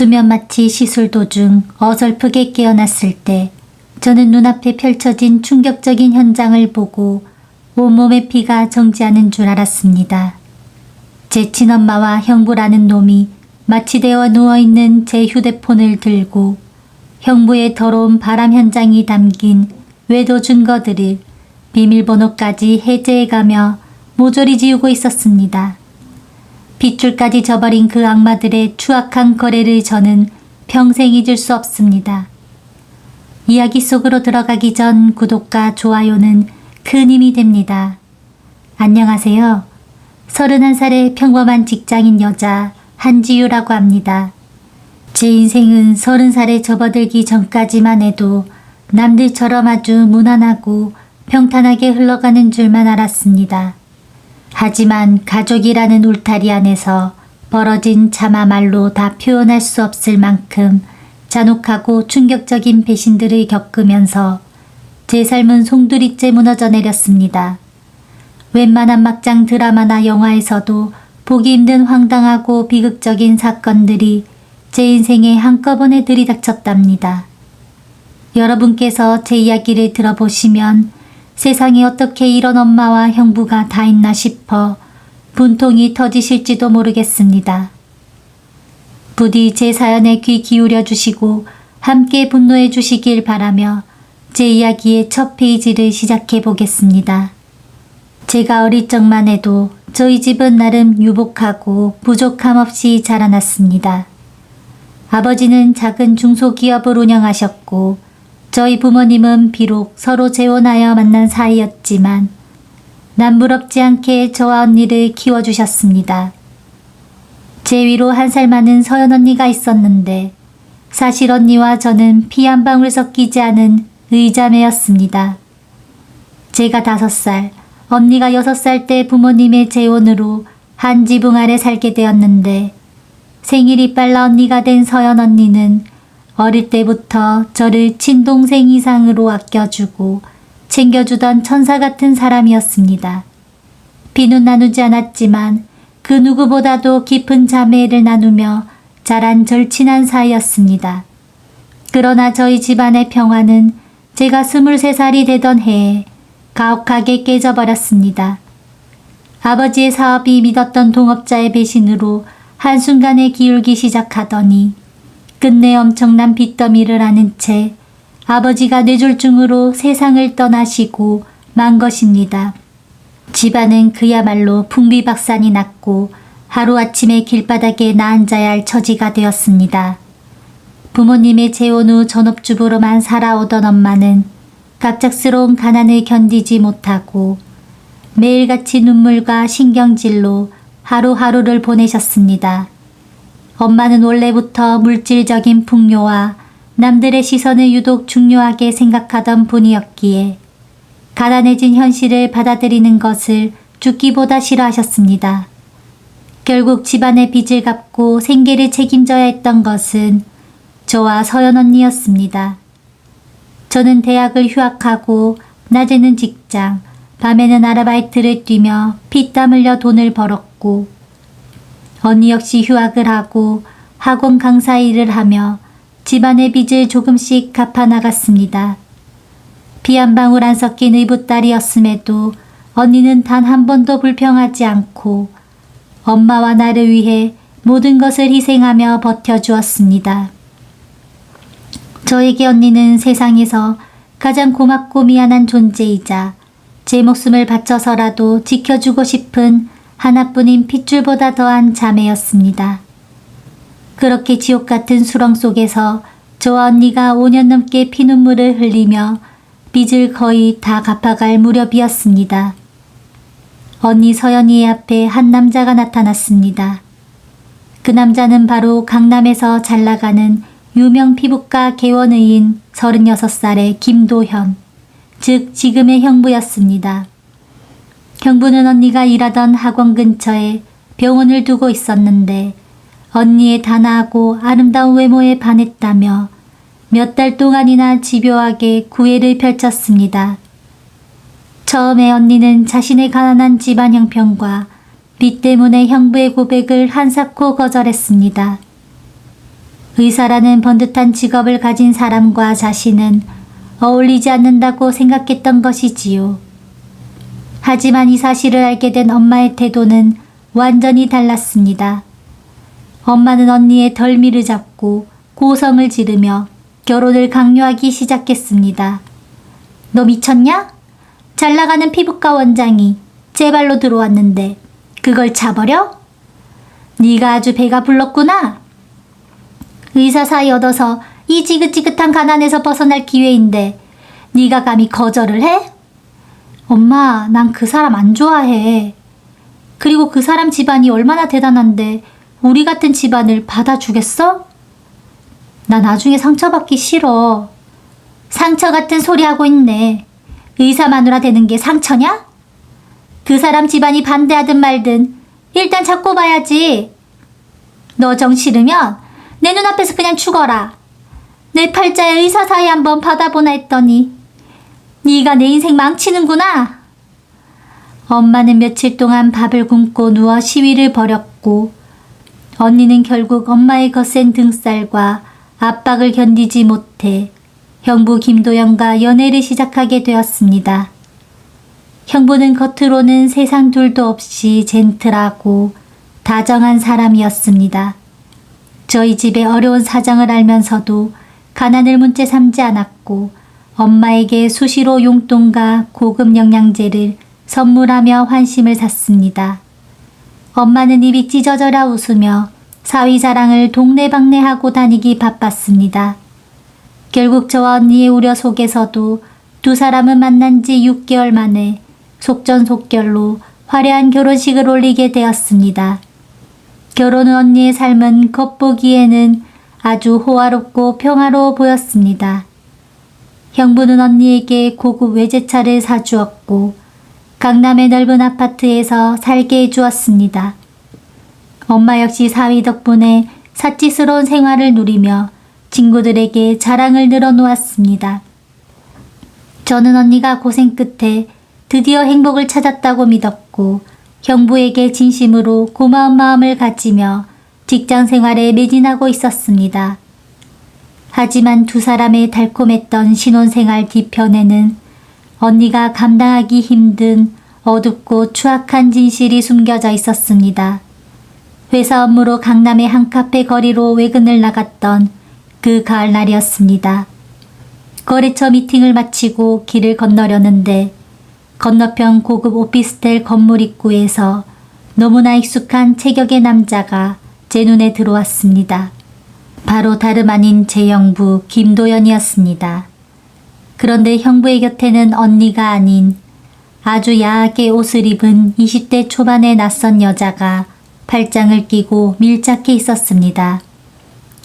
수면 마취 시술 도중 어설프게 깨어났을 때 저는 눈앞에 펼쳐진 충격적인 현장을 보고 온몸의 피가 정지하는 줄 알았습니다. 제 친엄마와 형부라는 놈이 마취되어 누워있는 제 휴대폰을 들고 형부의 더러운 바람 현장이 담긴 외도 증거들을 비밀번호까지 해제해가며 모조리 지우고 있었습니다. 핏줄까지 져버린 그 악마들의 추악한 거래를 저는 평생 잊을 수 없습니다. 이야기 속으로 들어가기 전 구독과 좋아요는 큰 힘이 됩니다. 안녕하세요. 31살의 평범한 직장인 여자 한지유라고 합니다. 제 인생은 30살에 접어들기 전까지만 해도 남들처럼 아주 무난하고 평탄하게 흘러가는 줄만 알았습니다. 하지만 가족이라는 울타리 안에서 벌어진 참아말로 다 표현할 수 없을 만큼 잔혹하고 충격적인 배신들을 겪으면서 제 삶은 송두리째 무너져 내렸습니다. 웬만한 막장 드라마나 영화에서도 보기 힘든 황당하고 비극적인 사건들이 제 인생에 한꺼번에 들이닥쳤답니다. 여러분께서 제 이야기를 들어보시면 세상에 어떻게 이런 엄마와 형부가 다 있나 싶어 분통이 터지실지도 모르겠습니다. 부디 제 사연에 귀 기울여 주시고 함께 분노해 주시길 바라며 제 이야기의 첫 페이지를 시작해 보겠습니다. 제가 어릴 적만 해도 저희 집은 나름 유복하고 부족함 없이 자라났습니다. 아버지는 작은 중소기업을 운영하셨고 저희 부모님은 비록 서로 재혼하여 만난 사이였지만 남부럽지 않게 저와 언니를 키워주셨습니다. 제 위로 1살 많은 서연 언니가 있었는데 사실 언니와 저는 피 한 방울 섞이지 않은 의자매였습니다. 제가 5살, 언니가 6살 때 부모님의 재혼으로 한 지붕 아래 살게 되었는데 생일이 빨라 언니가 된 서연 언니는 어릴 때부터 저를 친동생 이상으로 아껴주고 챙겨주던 천사 같은 사람이었습니다. 비는 나누지 않았지만 그 누구보다도 깊은 자매를 나누며 자란 절친한 사이였습니다. 그러나 저희 집안의 평화는 제가 23살이 되던 해에 가혹하게 깨져버렸습니다. 아버지의 사업이 믿었던 동업자의 배신으로 한순간에 기울기 시작하더니 끝내 엄청난 빚더미를 안은 채 아버지가 뇌졸중으로 세상을 떠나시고 만 것입니다. 집안은 그야말로 풍비박산이 났고 하루아침에 길바닥에 나앉아야 할 처지가 되었습니다. 부모님의 재혼 후 전업주부로만 살아오던 엄마는 갑작스러운 가난을 견디지 못하고 매일같이 눈물과 신경질로 하루하루를 보내셨습니다. 엄마는 원래부터 물질적인 풍요와 남들의 시선을 유독 중요하게 생각하던 분이었기에 가난해진 현실을 받아들이는 것을 죽기보다 싫어하셨습니다. 결국 집안의 빚을 갚고 생계를 책임져야 했던 것은 저와 서연 언니였습니다. 저는 대학을 휴학하고 낮에는 직장, 밤에는 아르바이트를 뛰며 피땀 흘려 돈을 벌었고 언니 역시 휴학을 하고 학원 강사 일을 하며 집안의 빚을 조금씩 갚아나갔습니다. 피 한 방울 안 섞인 의붓딸이었음에도 언니는 단 한 번도 불평하지 않고 엄마와 나를 위해 모든 것을 희생하며 버텨주었습니다. 저에게 언니는 세상에서 가장 고맙고 미안한 존재이자 제 목숨을 바쳐서라도 지켜주고 싶은 하나뿐인 핏줄보다 더한 자매였습니다. 그렇게 지옥 같은 수렁 속에서 저와 언니가 5년 넘게 피눈물을 흘리며 빚을 거의 다 갚아갈 무렵이었습니다. 언니 서연이의 앞에 한 남자가 나타났습니다. 그 남자는 바로 강남에서 잘나가는 유명 피부과 개원의인 36살의 김도현, 즉 지금의 형부였습니다. 형부는 언니가 일하던 학원 근처에 병원을 두고 있었는데 언니의 단아하고 아름다운 외모에 반했다며 몇 달 동안이나 집요하게 구애를 펼쳤습니다. 처음에 언니는 자신의 가난한 집안 형편과 빚 때문에 형부의 고백을 한사코 거절했습니다. 의사라는 번듯한 직업을 가진 사람과 자신은 어울리지 않는다고 생각했던 것이지요. 하지만 이 사실을 알게 된 엄마의 태도는 완전히 달랐습니다. 엄마는 언니의 덜미를 잡고 고성을 지르며 결혼을 강요하기 시작했습니다. 너 미쳤냐? 잘 나가는 피부과 원장이 제 발로 들어왔는데 그걸 차버려? 네가 아주 배가 불렀구나. 의사 사이 얻어서 이 지긋지긋한 가난에서 벗어날 기회인데 네가 감히 거절을 해? 엄마, 난 그 사람 안 좋아해. 그리고 그 사람 집안이 얼마나 대단한데 우리 같은 집안을 받아주겠어? 나 나중에 상처받기 싫어. 상처 같은 소리 하고 있네. 의사 마누라 되는 게 상처냐? 그 사람 집안이 반대하든 말든 일단 잡고 봐야지. 너 정 싫으면 내 눈앞에서 그냥 죽어라. 내 팔자에 의사 사이 한번 받아보나 했더니 네가 내 인생 망치는구나. 엄마는 며칠 동안 밥을 굶고 누워 시위를 벌였고 언니는 결국 엄마의 거센 등살과 압박을 견디지 못해 형부 김도연과 연애를 시작하게 되었습니다. 형부는 겉으로는 세상 둘도 없이 젠틀하고 다정한 사람이었습니다. 저희 집의 어려운 사정을 알면서도 가난을 문제 삼지 않았고 엄마에게 수시로 용돈과 고급 영양제를 선물하며 환심을 샀습니다. 엄마는 입이 찢어져라 웃으며 사위 자랑을 동네방네하고 다니기 바빴습니다. 결국 저와 언니의 우려 속에서도 두 사람은 만난 지 6개월 만에 속전속결로 화려한 결혼식을 올리게 되었습니다. 결혼 후 언니의 삶은 겉보기에는 아주 호화롭고 평화로워 보였습니다. 형부는 언니에게 고급 외제차를 사주었고 강남의 넓은 아파트에서 살게 해주었습니다. 엄마 역시 사위 덕분에 사치스러운 생활을 누리며 친구들에게 자랑을 늘어놓았습니다. 저는 언니가 고생 끝에 드디어 행복을 찾았다고 믿었고 형부에게 진심으로 고마운 마음을 가지며 직장 생활에 매진하고 있었습니다. 하지만 두 사람의 달콤했던 신혼생활 뒤편에는 언니가 감당하기 힘든 어둡고 추악한 진실이 숨겨져 있었습니다. 회사 업무로 강남의 한 카페 거리로 외근을 나갔던 그 가을날이었습니다. 거래처 미팅을 마치고 길을 건너려는데 건너편 고급 오피스텔 건물 입구에서 너무나 익숙한 체격의 남자가 제 눈에 들어왔습니다. 바로 다름 아닌 제 형부 김도연이었습니다. 그런데 형부의 곁에는 언니가 아닌 아주 야하게 옷을 입은 20대 초반의 낯선 여자가 팔짱을 끼고 밀착해 있었습니다.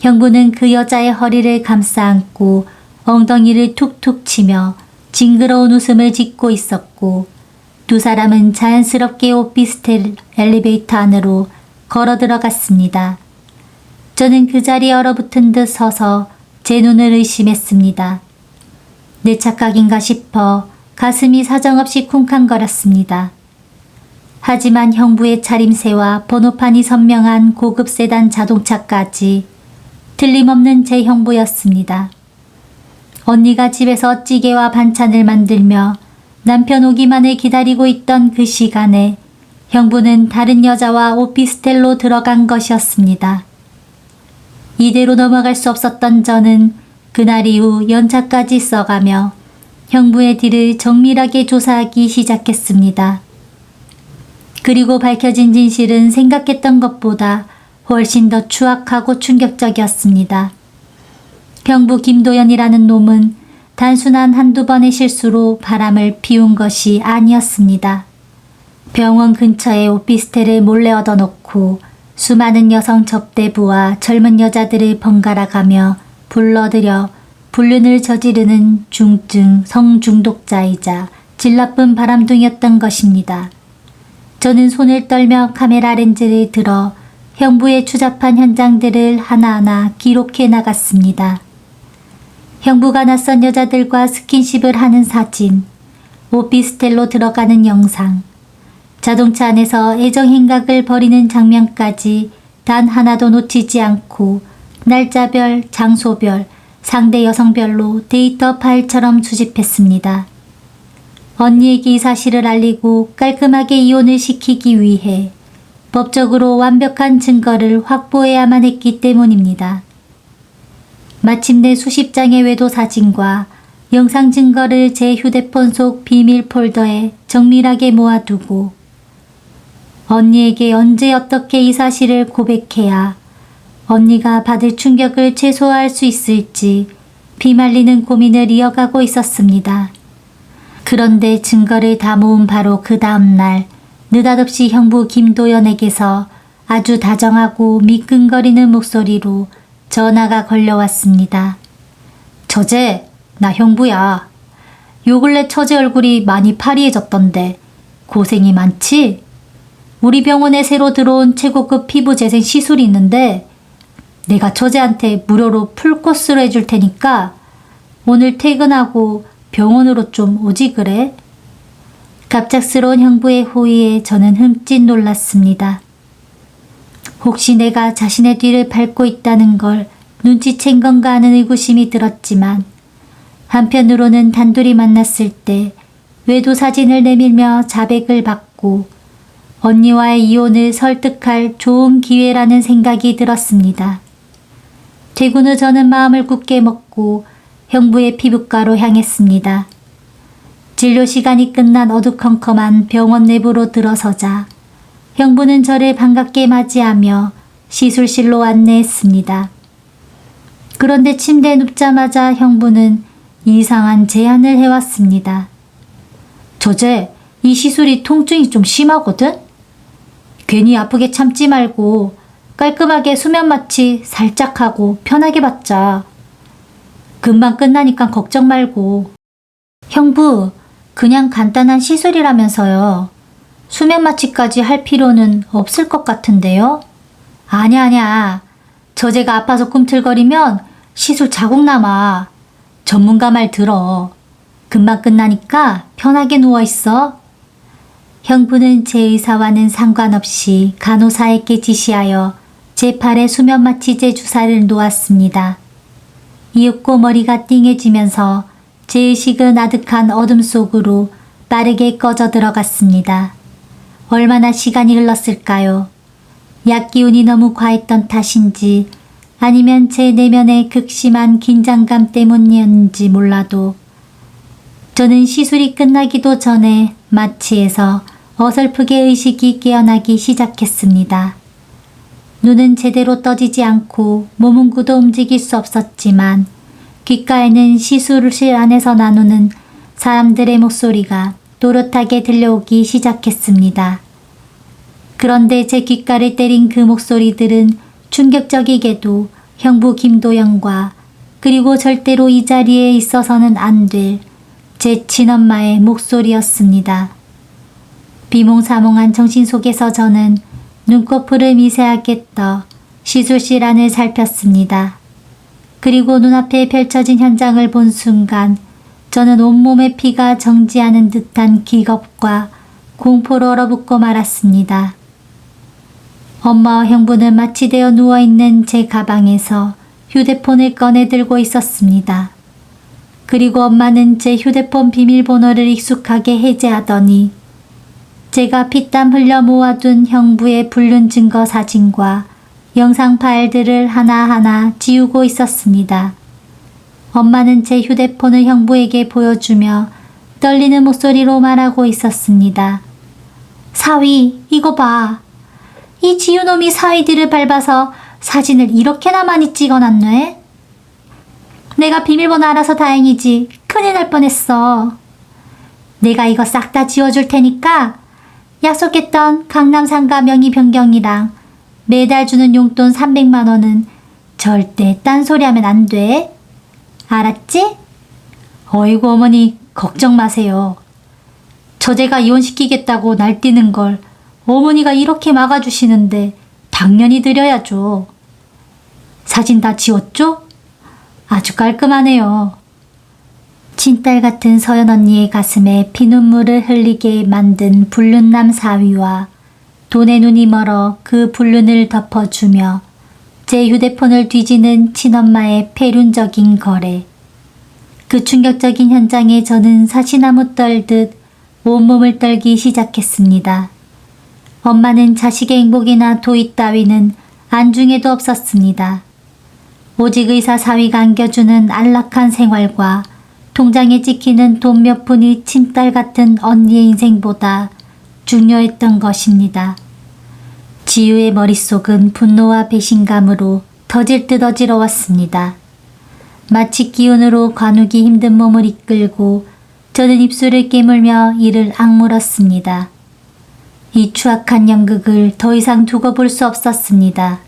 형부는 그 여자의 허리를 감싸 안고 엉덩이를 툭툭 치며 징그러운 웃음을 짓고 있었고 두 사람은 자연스럽게 오피스텔 엘리베이터 안으로 걸어 들어갔습니다. 저는 그 자리에 얼어붙은 듯 서서 제 눈을 의심했습니다. 내 착각인가 싶어 가슴이 사정없이 쿵쾅거렸습니다. 하지만 형부의 차림새와 번호판이 선명한 고급 세단 자동차까지 틀림없는 제 형부였습니다. 언니가 집에서 찌개와 반찬을 만들며 남편 오기만을 기다리고 있던 그 시간에 형부는 다른 여자와 오피스텔로 들어간 것이었습니다. 이대로 넘어갈 수 없었던 저는 그날 이후 연차까지 써가며 형부의 뒤를 정밀하게 조사하기 시작했습니다. 그리고 밝혀진 진실은 생각했던 것보다 훨씬 더 추악하고 충격적이었습니다. 형부 김도연이라는 놈은 단순한 한두 번의 실수로 바람을 피운 것이 아니었습니다. 병원 근처에 오피스텔을 몰래 얻어놓고 수많은 여성 접대부와 젊은 여자들을 번갈아 가며 불러들여 불륜을 저지르는 중증 성중독자이자 질 나쁜 바람둥이였던 것입니다. 저는 손을 떨며 카메라 렌즈를 들어 형부의 추잡한 현장들을 하나하나 기록해 나갔습니다. 형부가 낯선 여자들과 스킨십을 하는 사진, 오피스텔로 들어가는 영상, 자동차 안에서 애정 행각을 벌이는 장면까지 단 하나도 놓치지 않고 날짜별, 장소별, 상대 여성별로 데이터 파일처럼 수집했습니다. 언니에게 이 사실을 알리고 깔끔하게 이혼을 시키기 위해 법적으로 완벽한 증거를 확보해야만 했기 때문입니다. 마침내 수십 장의 외도 사진과 영상 증거를 제 휴대폰 속 비밀 폴더에 정밀하게 모아두고 언니에게 언제 어떻게 이 사실을 고백해야 언니가 받을 충격을 최소화할 수 있을지 피말리는 고민을 이어가고 있었습니다. 그런데 증거를 다 모은 바로 그 다음날 느닷없이 형부 김도연에게서 아주 다정하고 미끈거리는 목소리로 전화가 걸려왔습니다. 처제, 나 형부야. 요 근래 처제 얼굴이 많이 파리해졌던데 고생이 많지? 우리 병원에 새로 들어온 최고급 피부 재생 시술이 있는데 내가 처제한테 무료로 풀코스로 해줄 테니까 오늘 퇴근하고 병원으로 좀 오지 그래? 갑작스러운 형부의 호의에 저는 흠칫 놀랐습니다. 혹시 내가 자신의 뒤를 밟고 있다는 걸 눈치챈 건가 하는 의구심이 들었지만 한편으로는 단둘이 만났을 때 외도 사진을 내밀며 자백을 받고 언니와의 이혼을 설득할 좋은 기회라는 생각이 들었습니다. 퇴근 후 저는 마음을 굳게 먹고 형부의 피부과로 향했습니다. 진료 시간이 끝난 어두컴컴한 병원 내부로 들어서자 형부는 저를 반갑게 맞이하며 시술실로 안내했습니다. 그런데 침대에 눕자마자 형부는 이상한 제안을 해왔습니다. 처제, 이 시술이 통증이 좀 심하거든? 괜히 아프게 참지 말고 깔끔하게 수면 마취 살짝 하고 편하게 받자. 금방 끝나니까 걱정 말고. 형부, 그냥 간단한 시술이라면서요. 수면 마취까지 할 필요는 없을 것 같은데요? 아냐. 처제가 아파서 꿈틀거리면 시술 자국 남아. 전문가 말 들어. 금방 끝나니까 편하게 누워있어. 형부는 제 의사와는 상관없이 간호사에게 지시하여 제 팔에 수면 마취제 주사를 놓았습니다. 이윽고 머리가 띵해지면서 제 의식은 아득한 어둠 속으로 빠르게 꺼져 들어갔습니다. 얼마나 시간이 흘렀을까요? 약 기운이 너무 과했던 탓인지 아니면 제 내면의 극심한 긴장감 때문이었는지 몰라도 저는 시술이 끝나기도 전에 마취에서 어설프게 의식이 깨어나기 시작했습니다. 눈은 제대로 떠지지 않고 몸은 굳어 움직일 수 없었지만 귓가에는 시술실 안에서 나누는 사람들의 목소리가 또렷하게 들려오기 시작했습니다. 그런데 제 귓가를 때린 그 목소리들은 충격적이게도 형부 김도영과 그리고 절대로 이 자리에 있어서는 안 될 제 친엄마의 목소리였습니다. 비몽사몽한 정신 속에서 저는 눈꺼풀을 미세하게 떠 시술실 안을 살폈습니다. 그리고 눈앞에 펼쳐진 현장을 본 순간 저는 온몸의 피가 정지하는 듯한 기겁과 공포로 얼어붙고 말았습니다. 엄마와 형부는 마취되어 누워있는 제 가방에서 휴대폰을 꺼내 들고 있었습니다. 그리고 엄마는 제 휴대폰 비밀번호를 익숙하게 해제하더니 제가 피땀 흘려 모아둔 형부의 불륜 증거 사진과 영상 파일들을 하나하나 지우고 있었습니다. 엄마는 제 휴대폰을 형부에게 보여주며 떨리는 목소리로 말하고 있었습니다. 사위, 이거 봐. 이 지우놈이 사위들을 밟아서 사진을 이렇게나 많이 찍어놨네. 내가 비밀번호 알아서 다행이지. 큰일 날 뻔했어. 내가 이거 싹 다 지워줄 테니까 약속했던 강남상가 명의 변경이랑 매달 주는 용돈 300만 원은 절대 딴소리하면 안 돼. 알았지? 어이구 어머니 걱정 마세요. 처제가 이혼시키겠다고 날뛰는 걸 어머니가 이렇게 막아주시는데 당연히 드려야죠. 사진 다 지웠죠? 아주 깔끔하네요. 친딸 같은 서연 언니의 가슴에 피눈물을 흘리게 만든 불륜남 사위와 돈의 눈이 멀어 그 불륜을 덮어주며 제 휴대폰을 뒤지는 친엄마의 폐륜적인 거래. 그 충격적인 현장에 저는 사시나무 떨듯 온몸을 떨기 시작했습니다. 엄마는 자식의 행복이나 도의 따위는 안중에도 없었습니다. 오직 의사 사위가 안겨주는 안락한 생활과 통장에 찍히는 돈 몇 푼이 친딸 같은 언니의 인생보다 중요했던 것입니다. 지유의 머릿속은 분노와 배신감으로 터질 듯 어지러웠습니다. 마치 기운으로 관우기 힘든 몸을 이끌고 저는 입술을 깨물며 이를 악물었습니다. 이 추악한 연극을 더 이상 두고 볼 수 없었습니다.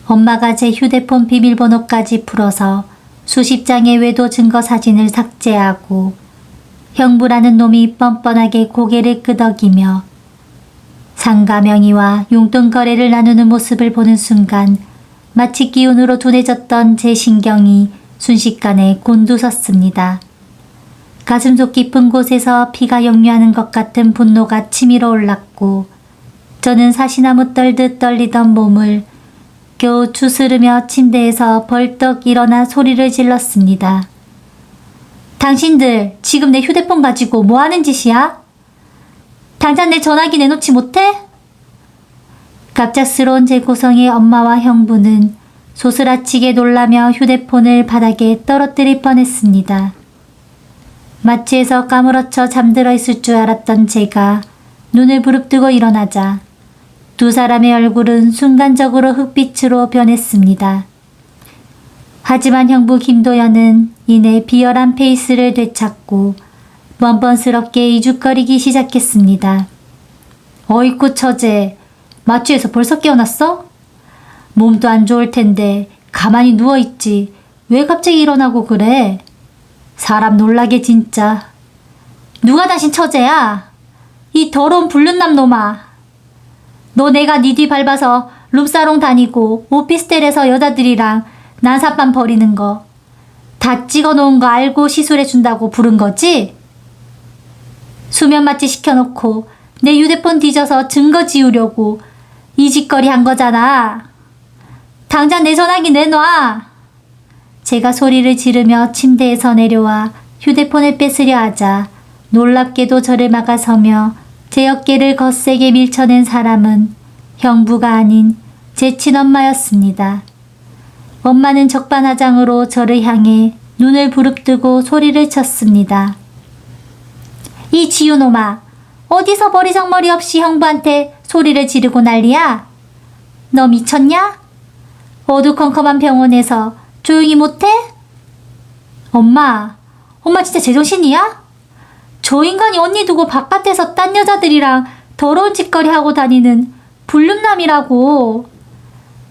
엄마가 제 휴대폰 비밀번호까지 풀어서 수십 장의 외도 증거 사진을 삭제하고 형부라는 놈이 뻔뻔하게 고개를 끄덕이며 상가 명의와 용돈 거래를 나누는 모습을 보는 순간 마치 기운으로 둔해졌던 제 신경이 순식간에 곤두섰습니다. 가슴속 깊은 곳에서 피가 역류하는 것 같은 분노가 치밀어 올랐고 저는 사시나무 떨듯 떨리던 몸을 겨우 추스르며 침대에서 벌떡 일어나 소리를 질렀습니다. 당신들 지금 내 휴대폰 가지고 뭐 하는 짓이야? 당장 내 전화기 내놓지 못해? 갑작스러운 제 고성의 엄마와 형부는 소스라치게 놀라며 휴대폰을 바닥에 떨어뜨릴 뻔했습니다. 마취에서 까무러쳐 잠들어 있을 줄 알았던 제가 눈을 부릅뜨고 일어나자 두 사람의 얼굴은 순간적으로 흑빛으로 변했습니다. 하지만 형부 김도연은 이내 비열한 페이스를 되찾고 뻔뻔스럽게 이죽거리기 시작했습니다. 어이쿠 처제, 마취에서 벌써 깨어났어? 몸도 안 좋을 텐데 가만히 누워있지. 왜 갑자기 일어나고 그래? 사람 놀라게 진짜. 누가 당신 처제야? 이 더러운 불륜남 놈아. 너 내가 네 뒤 밟아서 룸사롱 다니고 오피스텔에서 여자들이랑 난사판 버리는 거 다 찍어놓은 거 알고 시술해준다고 부른 거지? 수면 마취 시켜놓고 내 휴대폰 뒤져서 증거 지우려고 이 짓거리 한 거잖아. 당장 내 전화기 내놔. 제가 소리를 지르며 침대에서 내려와 휴대폰을 뺏으려 하자 놀랍게도 저를 막아서며 제 어깨를 거세게 밀쳐낸 사람은 형부가 아닌 제 친엄마였습니다. 엄마는 적반하장으로 저를 향해 눈을 부릅뜨고 소리를 쳤습니다. 이 지우놈아, 어디서 머리정머리 없이 형부한테 소리를 지르고 난리야? 너 미쳤냐? 어두컴컴한 병원에서 조용히 못해? 엄마 진짜 제정신이야? 저 인간이 언니 두고 바깥에서 딴 여자들이랑 더러운 짓거리 하고 다니는 불륜남이라고.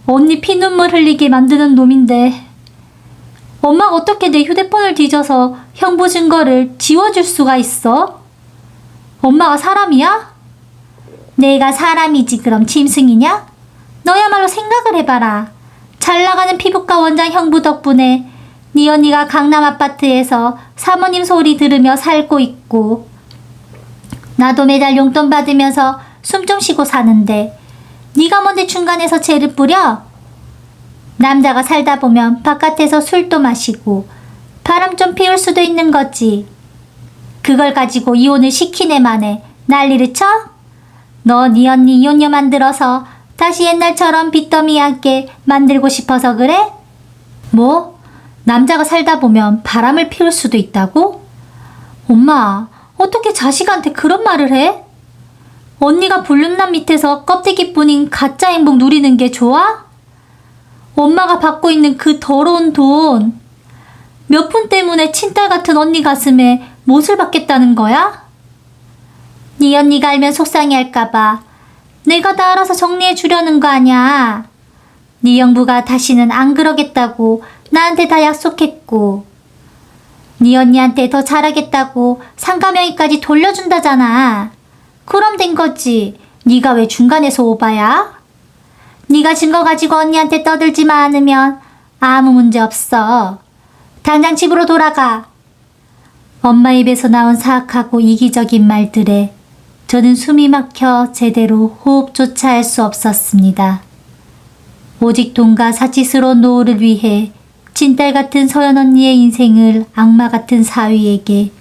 언니 피눈물 흘리게 만드는 놈인데 엄마가 어떻게 내 휴대폰을 뒤져서 형부 증거를 지워줄 수가 있어? 엄마가 사람이야? 내가 사람이지 그럼 짐승이냐? 너야말로 생각을 해봐라. 잘 나가는 피부과 원장 형부 덕분에 네 언니가 강남 아파트에서 사모님 소리 들으며 살고 있고 나도 매달 용돈 받으면서 숨 좀 쉬고 사는데 네가 뭔데 중간에서 죄를 뿌려? 남자가 살다 보면 바깥에서 술도 마시고 바람 좀 피울 수도 있는 거지. 그걸 가지고 이혼을 시키네 마네 난리를 쳐? 너 네 언니 이혼녀 만들어서 다시 옛날처럼 빚더미하게 만들고 싶어서 그래? 뭐? 남자가 살다 보면 바람을 피울 수도 있다고? 엄마, 어떻게 자식한테 그런 말을 해? 언니가 불륜남 밑에서 껍데기뿐인 가짜 행복 누리는 게 좋아? 엄마가 받고 있는 그 더러운 돈 몇 푼 때문에 친딸 같은 언니 가슴에 못을 박겠다는 거야? 네 언니가 알면 속상해할까봐 내가 다 알아서 정리해 주려는 거 아냐. 네 형부가 다시는 안 그러겠다고 나한테 다 약속했고 네 언니한테 더 잘하겠다고 상가명의까지 돌려준다잖아. 그럼 된 거지. 네가 왜 중간에서 오바야? 네가 증거 가지고 언니한테 떠들지만 않으면 아무 문제 없어. 당장 집으로 돌아가. 엄마 입에서 나온 사악하고 이기적인 말들에 저는 숨이 막혀 제대로 호흡조차 할 수 없었습니다. 오직 돈과 사치스러운 노후를 위해 친딸 같은 서연 언니의 인생을 악마 같은 사위에게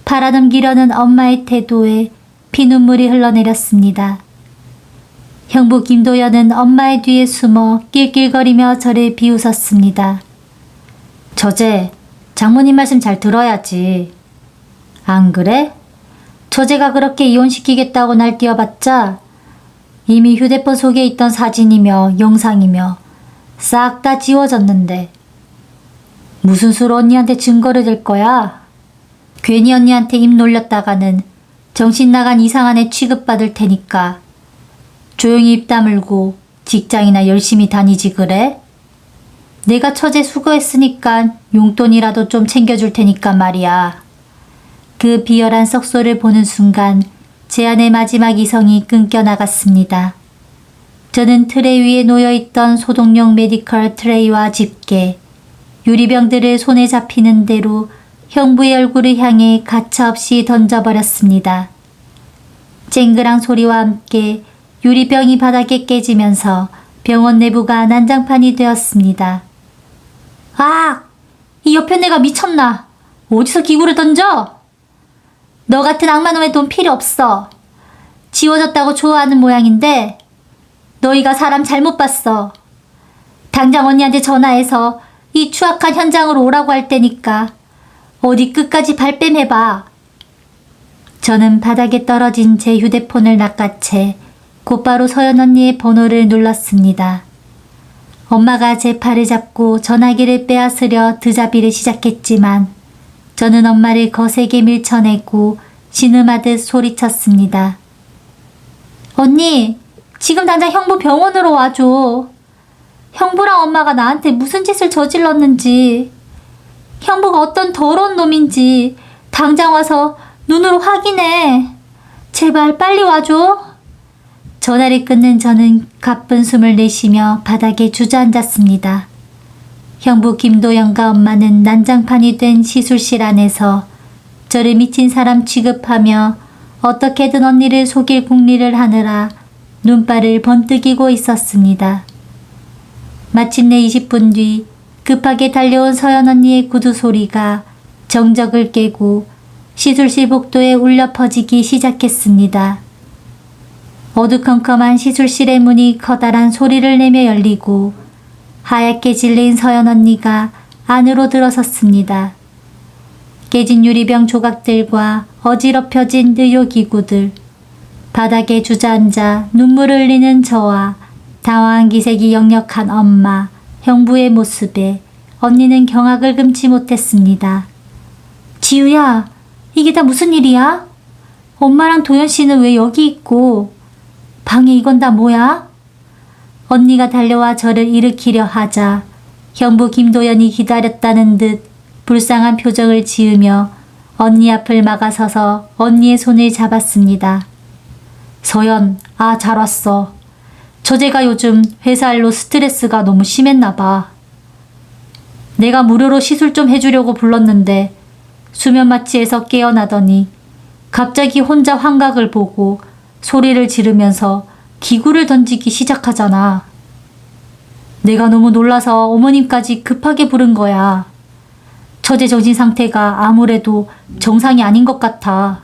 팔아넘기려는 엄마의 태도에 피눈물이 흘러내렸습니다. 형부 김도연은 엄마의 뒤에 숨어 낄낄거리며 저를 비웃었습니다. 저제, 장모님 말씀 잘 들어야지. 안 그래? 저제가 그렇게 이혼시키겠다고 날 띄워봤자 이미 휴대폰 속에 있던 사진이며 영상이며 싹 다 지워졌는데 무슨 수로 언니한테 증거를 댈 거야? 괜히 언니한테 입 놀렸다가는 정신 나간 이상한 애 취급받을 테니까 조용히 입 다물고 직장이나 열심히 다니지 그래? 내가 처제 수고했으니까 용돈이라도 좀 챙겨줄 테니까 말이야. 그 비열한 썩소를 보는 순간 제 안의 마지막 이성이 끊겨나갔습니다. 저는 트레이 위에 놓여있던 소독용 메디컬 트레이와 집게, 유리병들을 손에 잡히는 대로 형부의 얼굴을 향해 가차없이 던져버렸습니다. 쨍그랑 소리와 함께 유리병이 바닥에 깨지면서 병원 내부가 난장판이 되었습니다. 아! 이 옆에 내가 미쳤나? 어디서 기구를 던져? 너 같은 악마놈의 돈 필요 없어. 지워졌다고 좋아하는 모양인데 너희가 사람 잘못 봤어. 당장 언니한테 전화해서 이 추악한 현장으로 오라고 할 테니까 어디 끝까지 발뺌해봐. 저는 바닥에 떨어진 제 휴대폰을 낚아채 곧바로 서연 언니의 번호를 눌렀습니다. 엄마가 제 팔을 잡고 전화기를 빼앗으려 드자비를 시작했지만 저는 엄마를 거세게 밀쳐내고 신음하듯 소리쳤습니다. 언니, 지금 당장 형부 병원으로 와줘. 형부랑 엄마가 나한테 무슨 짓을 저질렀는지, 형부가 어떤 더러운 놈인지 당장 와서 눈으로 확인해. 제발 빨리 와줘. 전화를 끊는 저는 가쁜 숨을 내쉬며 바닥에 주저앉았습니다. 형부 김도연과 엄마는 난장판이 된 시술실 안에서 저를 미친 사람 취급하며 어떻게든 언니를 속일 궁리를 하느라 눈발을 번뜩이고 있었습니다. 마침내 20분 뒤 급하게 달려온 서연 언니의 구두 소리가 정적을 깨고 시술실 복도에 울려 퍼지기 시작했습니다. 어두컴컴한 시술실의 문이 커다란 소리를 내며 열리고 하얗게 질린 서연 언니가 안으로 들어섰습니다. 깨진 유리병 조각들과 어지럽혀진 의료기구들, 바닥에 주저앉아 눈물을 흘리는 저와 당황한 기색이 역력한 엄마, 형부의 모습에 언니는 경악을 금치 못했습니다. 지우야, 이게 다 무슨 일이야? 엄마랑 도연 씨는 왜 여기 있고 방에 이건 다 뭐야? 언니가 달려와 저를 일으키려 하자 형부 김도연이 기다렸다는 듯 불쌍한 표정을 지으며 언니 앞을 막아서서 언니의 손을 잡았습니다. 서연, 잘 왔어. 저제가 요즘 회사 일로 스트레스가 너무 심했나 봐. 내가 무료로 시술 좀 해주려고 불렀는데 수면 마취에서 깨어나더니 갑자기 혼자 환각을 보고 소리를 지르면서 기구를 던지기 시작하잖아. 내가 너무 놀라서 어머님까지 급하게 부른 거야. 처제 정신 상태가 아무래도 정상이 아닌 것 같아.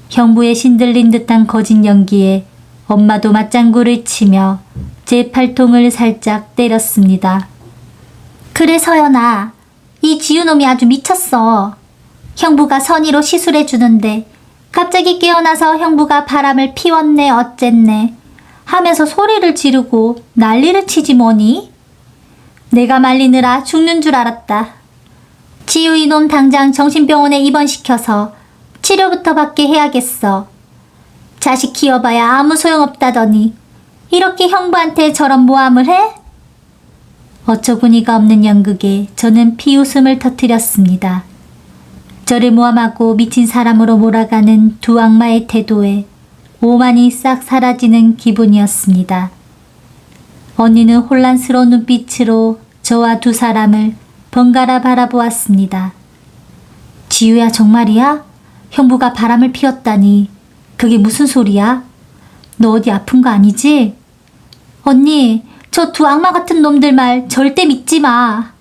형부의 신들린 듯한 거짓 연기에 엄마도 맞장구를 치며 제 팔통을 살짝 때렸습니다. 그래 서연아, 이 지우놈이 아주 미쳤어. 형부가 선의로 시술해 주는데 갑자기 깨어나서 형부가 바람을 피웠네 어쨌네 하면서 소리를 지르고 난리를 치지 뭐니? 내가 말리느라 죽는 줄 알았다. 지우 이놈 당장 정신병원에 입원시켜서 치료부터 받게 해야겠어. 자식 키워봐야 아무 소용없다더니 이렇게 형부한테 저런 모함을 해? 어처구니가 없는 연극에 저는 피웃음을 터뜨렸습니다. 저를 모함하고 미친 사람으로 몰아가는 두 악마의 태도에 오만이 싹 사라지는 기분이었습니다. 언니는 혼란스러운 눈빛으로 저와 두 사람을 번갈아 바라보았습니다. 지우야, 정말이야? 형부가 바람을 피웠다니 그게 무슨 소리야? 너 어디 아픈 거 아니지? 언니, 저 두 악마 같은 놈들 말 절대 믿지 마.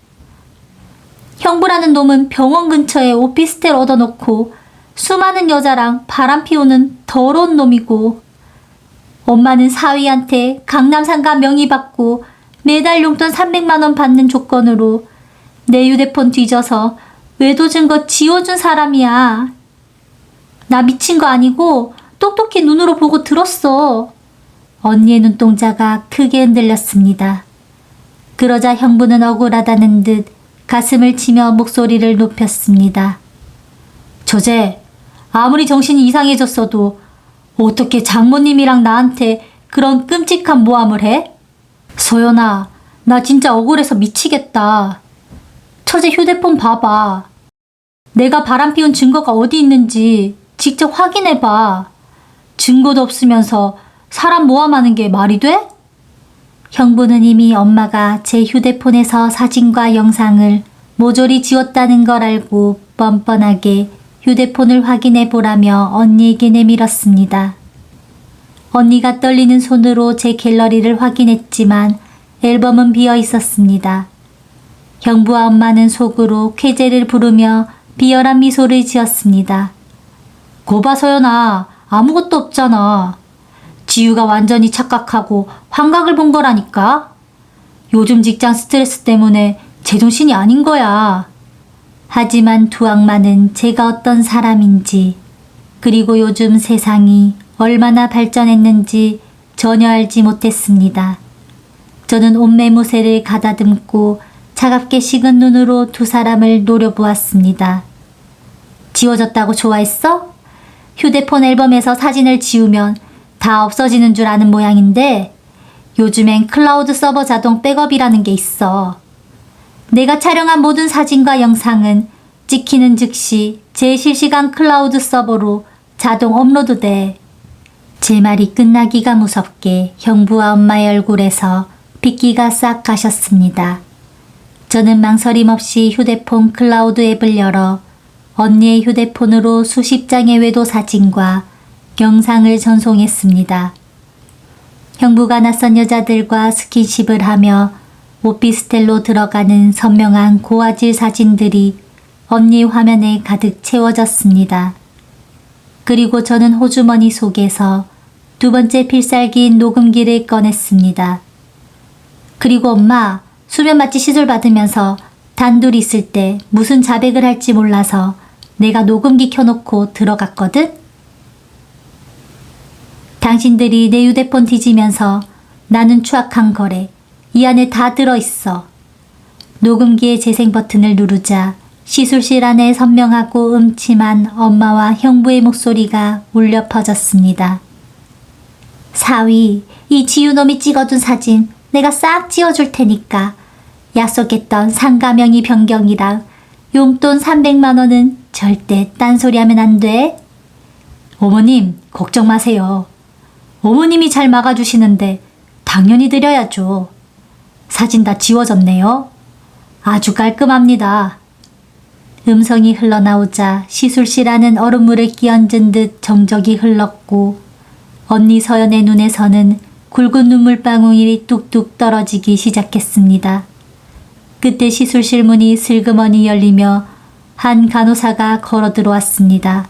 형부라는 놈은 병원 근처에 오피스텔 얻어놓고 수많은 여자랑 바람 피우는 더러운 놈이고, 엄마는 사위한테 강남상가 명의받고 매달 용돈 300만 원 받는 조건으로 내 휴대폰 뒤져서 외도 증거 지워준 사람이야. 나 미친 거 아니고 똑똑히 눈으로 보고 들었어. 언니의 눈동자가 크게 흔들렸습니다. 그러자 형부는 억울하다는 듯 가슴을 치며 목소리를 높였습니다. 저제, 아무리 정신이 이상해졌어도 어떻게 장모님이랑 나한테 그런 끔찍한 모함을 해? 서연아, 나 진짜 억울해서 미치겠다. 처제 휴대폰 봐봐. 내가 바람 피운 증거가 어디 있는지 직접 확인해봐. 증거도 없으면서 사람 모함하는 게 말이 돼? 형부는 이미 엄마가 제 휴대폰에서 사진과 영상을 모조리 지웠다는 걸 알고 뻔뻔하게 휴대폰을 확인해 보라며 언니에게 내밀었습니다. 언니가 떨리는 손으로 제 갤러리를 확인했지만 앨범은 비어 있었습니다. 형부와 엄마는 속으로 쾌재를 부르며 비열한 미소를 지었습니다. 고봐 서연아, 아무것도 없잖아. 지유가 완전히 착각하고 환각을 본 거라니까. 요즘 직장 스트레스 때문에 제정신이 아닌 거야. 하지만 두 악마는 제가 어떤 사람인지, 그리고 요즘 세상이 얼마나 발전했는지 전혀 알지 못했습니다. 저는 옷매무새를 가다듬고 차갑게 식은 눈으로 두 사람을 노려보았습니다. 지워졌다고 좋아했어? 휴대폰 앨범에서 사진을 지우면 다 없어지는 줄 아는 모양인데 요즘엔 클라우드 서버 자동 백업이라는 게 있어. 내가 촬영한 모든 사진과 영상은 찍히는 즉시 제 실시간 클라우드 서버로 자동 업로드돼. 제 말이 끝나기가 무섭게 형부와 엄마의 얼굴에서 빗기가 싹 가셨습니다. 저는 망설임 없이 휴대폰 클라우드 앱을 열어 언니의 휴대폰으로 수십 장의 외도 사진과 영상을 전송했습니다. 형부가 낯선 여자들과 스킨십을 하며 오피스텔로 들어가는 선명한 고화질 사진들이 언니 화면에 가득 채워졌습니다. 그리고 저는 호주머니 속에서 두 번째 필살기인 녹음기를 꺼냈습니다. 그리고 엄마, 수면 마취 시술 받으면서 단둘이 있을 때 무슨 자백을 할지 몰라서 내가 녹음기 켜놓고 들어갔거든? 당신들이 내 휴대폰 뒤지면서 나는 추악한 거래. 이 안에 다 들어있어. 녹음기의 재생 버튼을 누르자 시술실 안에 선명하고 음침한 엄마와 형부의 목소리가 울려 퍼졌습니다. 사위, 이 지유놈이 찍어둔 사진 내가 싹 지워줄 테니까 약속했던 상가명의 변경이랑 용돈 300만 원은 절대 딴소리하면 안 돼. 어머님, 걱정 마세요. 어머님이 잘 막아주시는데 당연히 드려야죠. 사진 다 지워졌네요. 아주 깔끔합니다. 음성이 흘러나오자 시술실 안은 얼음물을 끼얹은 듯 정적이 흘렀고 언니 서연의 눈에서는 굵은 눈물방울이 뚝뚝 떨어지기 시작했습니다. 그때 시술실 문이 슬그머니 열리며 한 간호사가 걸어 들어왔습니다.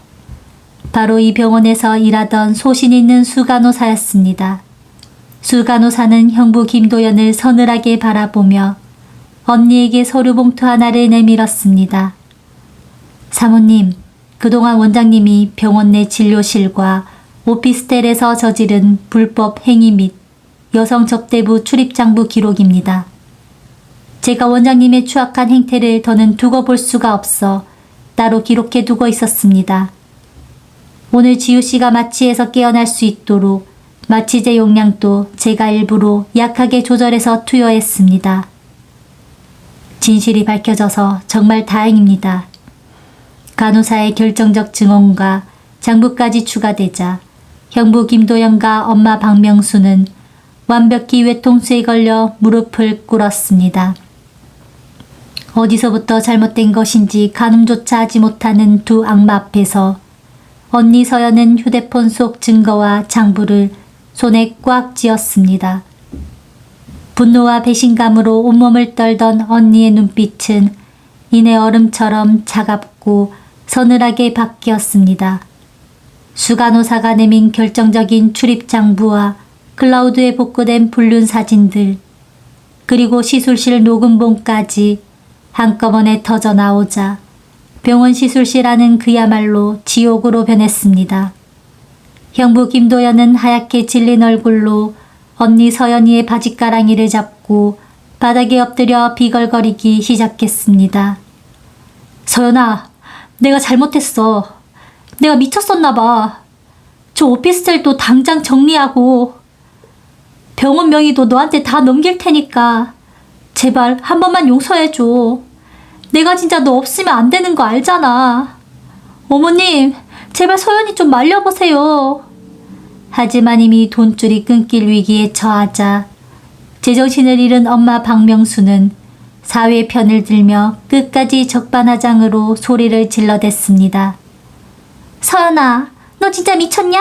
바로 이 병원에서 일하던 소신 있는 수간호사였습니다. 수간호사는 형부 김도연을 서늘하게 바라보며 언니에게 서류 봉투 하나를 내밀었습니다. 사모님, 그동안 원장님이 병원 내 진료실과 오피스텔에서 저지른 불법 행위 및 여성 접대부 출입장부 기록입니다. 제가 원장님의 추악한 행태를 더는 두고 볼 수가 없어 따로 기록해 두고 있었습니다. 오늘 지우 씨가 마취에서 깨어날 수 있도록 마취제 용량도 제가 일부러 약하게 조절해서 투여했습니다. 진실이 밝혀져서 정말 다행입니다. 간호사의 결정적 증언과 장부까지 추가되자 형부 김도연과 엄마 박명수는 완벽히 외통수에 걸려 무릎을 꿇었습니다. 어디서부터 잘못된 것인지 가늠조차 하지 못하는 두 악마 앞에서 언니 서연은 휴대폰 속 증거와 장부를 손에 꽉 쥐었습니다. 분노와 배신감으로 온몸을 떨던 언니의 눈빛은 이내 얼음처럼 차갑고 서늘하게 바뀌었습니다. 수간호사가 내민 결정적인 출입장부와 클라우드에 복구된 불륜 사진들, 그리고 시술실 녹음본까지 한꺼번에 터져 나오자 병원 시술실 안은 그야말로 지옥으로 변했습니다. 형부 김도연은 하얗게 질린 얼굴로 언니 서연이의 바지가랑이를 잡고 바닥에 엎드려 비걸거리기 시작했습니다. 서연아, 내가 잘못했어. 내가 미쳤었나 봐. 저 오피스텔도 당장 정리하고 병원 명의도 너한테 다 넘길 테니까 제발 한 번만 용서해줘. 내가 진짜 너 없으면 안 되는 거 알잖아. 어머님, 제발 서연이 좀 말려보세요. 하지만 이미 돈줄이 끊길 위기에 처하자 제정신을 잃은 엄마 박명수는 사위의 편을 들며 끝까지 적반하장으로 소리를 질러댔습니다. 서연아, 너 진짜 미쳤냐?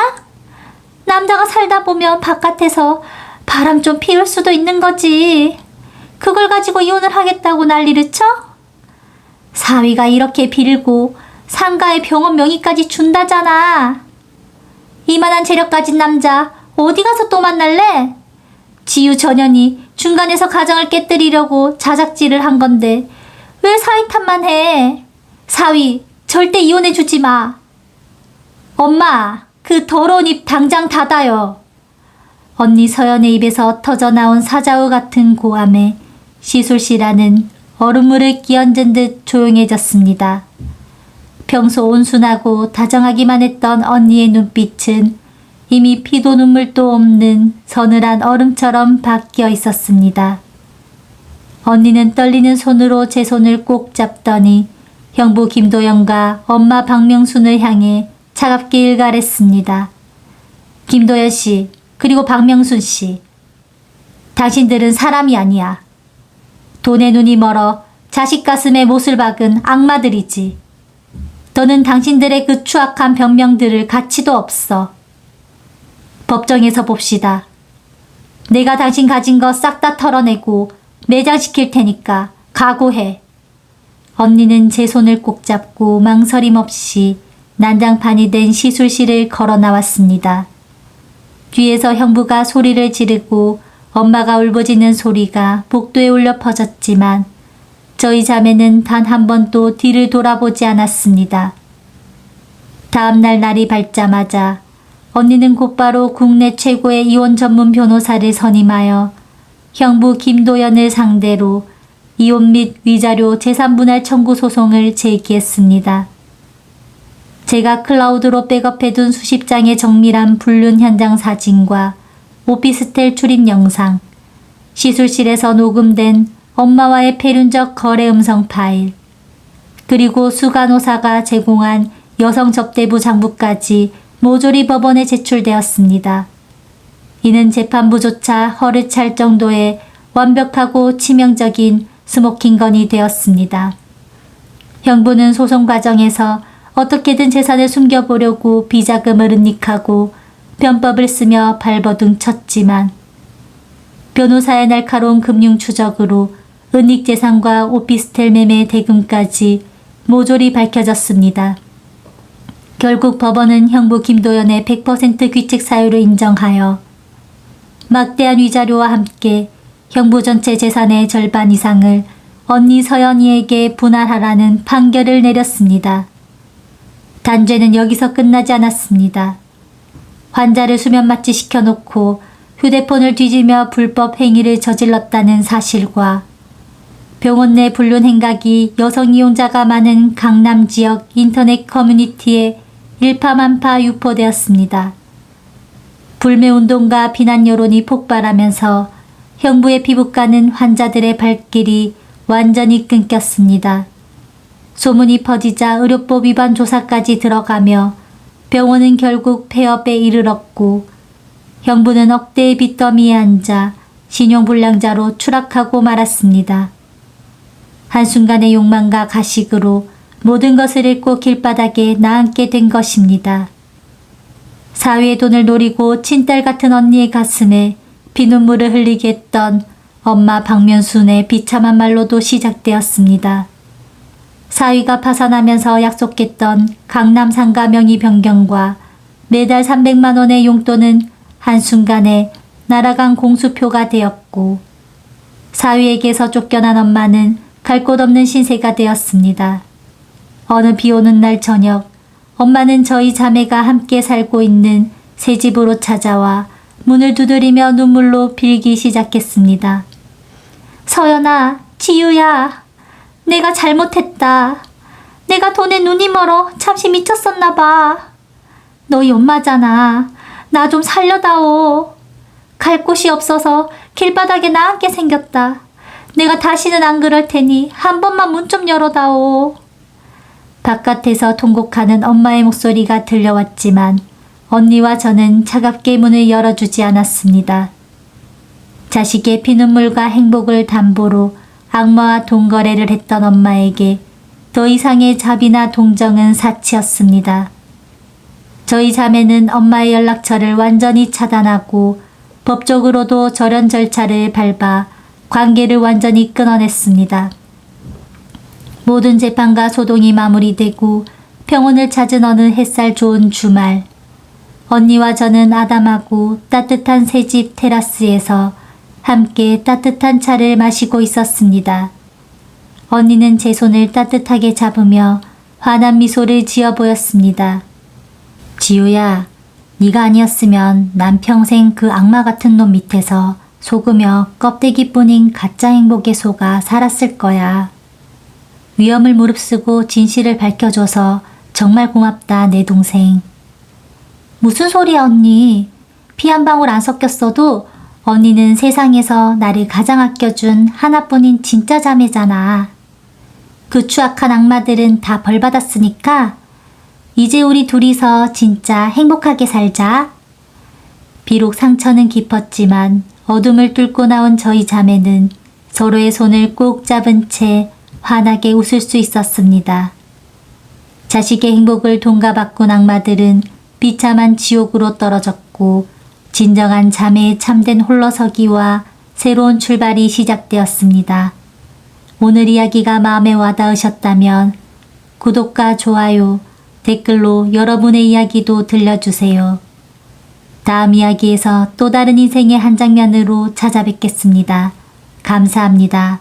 남자가 살다 보면 바깥에서 바람 좀 피울 수도 있는 거지. 그걸 가지고 이혼을 하겠다고 난리를 쳐? 사위가 이렇게 빌고 상가에 병원 명의까지 준다잖아. 이만한 재력 가진 남자 어디 가서 또 만날래? 지유 전현이 중간에서 가정을 깨뜨리려고 자작질을 한 건데 왜 사위 탓만 해? 사위 절대 이혼해 주지 마. 엄마, 그 더러운 입 당장 닫아요. 언니 서연의 입에서 터져나온 사자우 같은 고함에 시술실 안은 얼음물을 끼얹은 듯 조용해졌습니다. 평소 온순하고 다정하기만 했던 언니의 눈빛은 이미 피도 눈물도 없는 서늘한 얼음처럼 바뀌어 있었습니다. 언니는 떨리는 손으로 제 손을 꼭 잡더니 형부 김도연과 엄마 박명순을 향해 차갑게 일갈했습니다. 김도연 씨, 그리고 박명순 씨. 당신들은 사람이 아니야. 돈에 눈이 멀어 자식 가슴에 못을 박은 악마들이지. 너는 당신들의 그 추악한 변명들을 가치도 없어. 법정에서 봅시다. 내가 당신 가진 거 싹 다 털어내고 매장시킬 테니까 각오해. 언니는 제 손을 꼭 잡고 망설임 없이 난장판이 된 시술실을 걸어 나왔습니다. 뒤에서 형부가 소리를 지르고 엄마가 울부짖는 소리가 복도에 울려 퍼졌지만 저희 자매는 단 한 번도 뒤를 돌아보지 않았습니다. 다음날 날이 밝자마자 언니는 곧바로 국내 최고의 이혼 전문 변호사를 선임하여 형부 김도연을 상대로 이혼 및 위자료 재산분할 청구 소송을 제기했습니다. 제가 클라우드로 백업해둔 수십 장의 정밀한 불륜 현장 사진과 오피스텔 출입 영상, 시술실에서 녹음된 엄마와의 폐륜적 거래 음성 파일, 그리고 수간호사가 제공한 여성 접대부 장부까지 모조리 법원에 제출되었습니다. 이는 재판부조차 허를 찰 정도의 완벽하고 치명적인 스모킹건이 되었습니다. 형부는 소송 과정에서 어떻게든 재산을 숨겨보려고 비자금을 은닉하고 변법을 쓰며 발버둥 쳤지만 변호사의 날카로운 금융 추적으로 은닉 재산과 오피스텔 매매 대금까지 모조리 밝혀졌습니다. 결국 법원은 형부 김도연의 100% 귀책 사유를 인정하여 막대한 위자료와 함께 형부 전체 재산의 절반 이상을 언니 서연이에게 분할하라는 판결을 내렸습니다. 단죄는 여기서 끝나지 않았습니다. 환자를 수면 마취 시켜놓고 휴대폰을 뒤지며 불법 행위를 저질렀다는 사실과 병원 내 불륜 행각이 여성 이용자가 많은 강남 지역 인터넷 커뮤니티에 일파만파 유포되었습니다. 불매운동과 비난 여론이 폭발하면서 형부의 피부과는 환자들의 발길이 완전히 끊겼습니다. 소문이 퍼지자 의료법 위반 조사까지 들어가며 병원은 결국 폐업에 이르렀고 형부는 억대의 빚더미에 앉아 신용불량자로 추락하고 말았습니다. 한순간의 욕망과 가식으로 모든 것을 잃고 길바닥에 나앉게 된 것입니다. 사위의 돈을 노리고 친딸 같은 언니의 가슴에 피눈물을 흘리게 했던 엄마 박면순의 비참한 말로도 시작되었습니다. 사위가 파산하면서 약속했던 강남 상가 명의 변경과 매달 300만 원의 용돈은 한순간에 날아간 공수표가 되었고 사위에게서 쫓겨난 엄마는 갈 곳 없는 신세가 되었습니다. 어느 비 오는 날 저녁 엄마는 저희 자매가 함께 살고 있는 새 집으로 찾아와 문을 두드리며 눈물로 빌기 시작했습니다. 서연아, 지유야, 내가 잘못했다. 내가 돈에 눈이 멀어 잠시 미쳤었나 봐. 너희 엄마잖아. 나 좀 살려다오. 갈 곳이 없어서 길바닥에 나앉게 생겼다. 내가 다시는 안 그럴 테니 한 번만 문 좀 열어다오. 바깥에서 통곡하는 엄마의 목소리가 들려왔지만 언니와 저는 차갑게 문을 열어주지 않았습니다. 자식의 피눈물과 행복을 담보로 악마와 돈거래를 했던 엄마에게 더 이상의 자비나 동정은 사치였습니다. 저희 자매는 엄마의 연락처를 완전히 차단하고 법적으로도 절연 절차를 밟아 관계를 완전히 끊어냈습니다. 모든 재판과 소동이 마무리되고 평온을 찾은 어느 햇살 좋은 주말, 언니와 저는 아담하고 따뜻한 새집 테라스에서 함께 따뜻한 차를 마시고 있었습니다. 언니는 제 손을 따뜻하게 잡으며 환한 미소를 지어 보였습니다. 지우야, 네가 아니었으면 난 평생 그 악마 같은 놈 밑에서 속으며 껍데기뿐인 가짜 행복에 속아 살았을 거야. 위험을 무릅쓰고 진실을 밝혀줘서 정말 고맙다, 내 동생. 무슨 소리야, 언니. 피 한 방울 안 섞였어도 언니는 세상에서 나를 가장 아껴준 하나뿐인 진짜 자매잖아. 그 추악한 악마들은 다 벌받았으니까 이제 우리 둘이서 진짜 행복하게 살자. 비록 상처는 깊었지만 어둠을 뚫고 나온 저희 자매는 서로의 손을 꼭 잡은 채 환하게 웃을 수 있었습니다. 자식의 행복을 동가바꾼 악마들은 비참한 지옥으로 떨어졌고 진정한 자매의 참된 홀로서기와 새로운 출발이 시작되었습니다. 오늘 이야기가 마음에 와닿으셨다면 구독과 좋아요, 댓글로 여러분의 이야기도 들려주세요. 다음 이야기에서 또 다른 인생의 한 장면으로 찾아뵙겠습니다. 감사합니다.